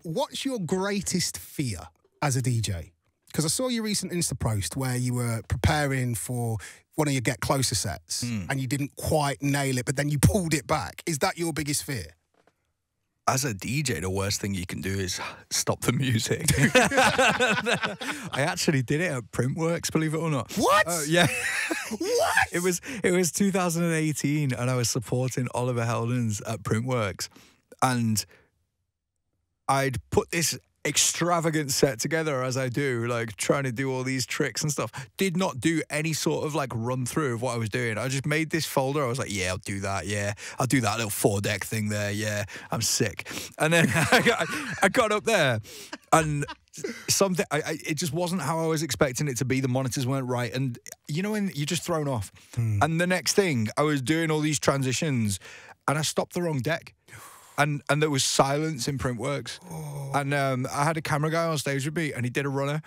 what's your greatest fear as a DJ? Because I saw your recent Insta post where you were preparing for one of your Get Closer sets and you didn't quite nail it, but then you pulled it back. Is that your biggest fear? As a DJ, the worst thing you can do is stop the music. I actually did it at Printworks, believe it or not. What? Yeah. What? It was 2018, and I was supporting Oliver Heldens at Printworks, and I'd put this extravagant set together, as I do, like trying to do all these tricks and stuff. Did not do any sort of like run through of what I was doing. I just made this folder. I was like, yeah, I'll do that. Yeah, I'll do that little 4-deck thing there. Yeah, I'm sick. And then I got up there, and something, it just wasn't how I was expecting it to be. The monitors weren't right, and you know when you're just thrown off. And the next thing, I was doing all these transitions, and I stopped the wrong deck. And there was silence in Printworks. Oh. And I had a camera guy on stage with me, and he did a runner.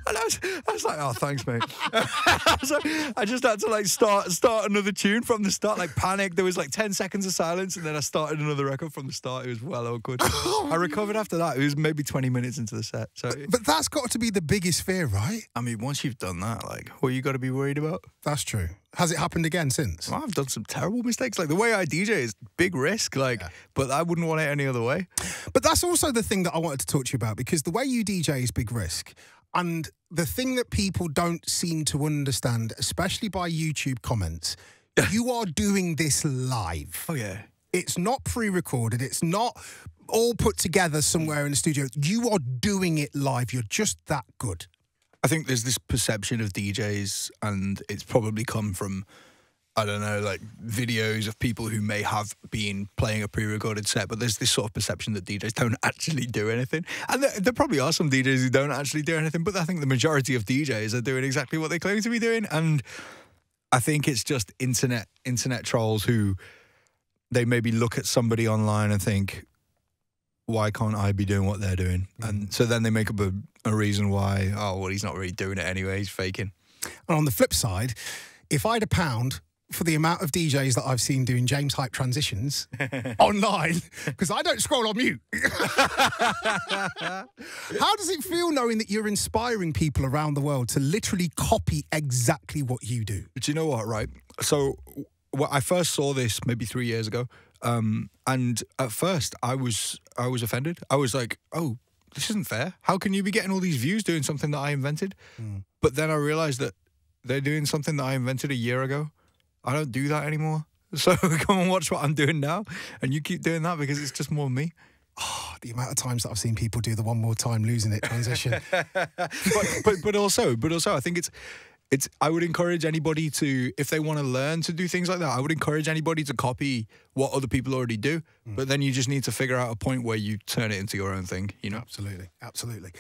And I was like, oh, thanks, mate. I just had to like start another tune from the start, like panic. There was like 10 seconds of silence, and then I started another record from the start. It was well awkward. I recovered after that. It was maybe 20 minutes into the set. So, but that's got to be the biggest fear, right? I mean, once you've done that, like, what you got to be worried about? That's true. Has it happened again since? Well, I've done some terrible mistakes. Like the way I DJ is big risk, like, but I wouldn't want it any other way. But that's also the thing that I wanted to talk to you about, because the way you DJ is big risk. And the thing that people don't seem to understand, especially by YouTube comments, you are doing this live. Oh, yeah. It's not pre-recorded. It's not all put together somewhere in the studio. You are doing it live. You're just that good. I think there's this perception of DJs, and it's probably come from, I don't know, like videos of people who may have been playing a pre-recorded set, but there's this sort of perception that DJs don't actually do anything. And there probably are some DJs who don't actually do anything, but I think the majority of DJs are doing exactly what they claim to be doing. And I think it's just internet trolls who, they maybe look at somebody online and think, why can't I be doing what they're doing? And so then they make up a reason why, oh, well, he's not really doing it anyway, he's faking. And on the flip side, if I had £1 for the amount of DJs that I've seen doing James Hype transitions online, because I don't scroll on mute. How does it feel knowing that you're inspiring people around the world to literally copy exactly what you do? But you know what, right? So I first saw this maybe 3 years ago. And at first I was offended. I was like, oh, this isn't fair. How can you be getting all these views doing something that I invented? But then I realized that they're doing something that I invented a year ago. I don't do that anymore. So come and watch what I'm doing now. And you keep doing that because it's just more me. Oh, the amount of times that I've seen people do the one more time losing it transition. but also I think I would encourage anybody to, if they want to learn to do things like that, I would encourage anybody to copy what other people already do. But then you just need to figure out a point where you turn it into your own thing, you know? Absolutely, absolutely.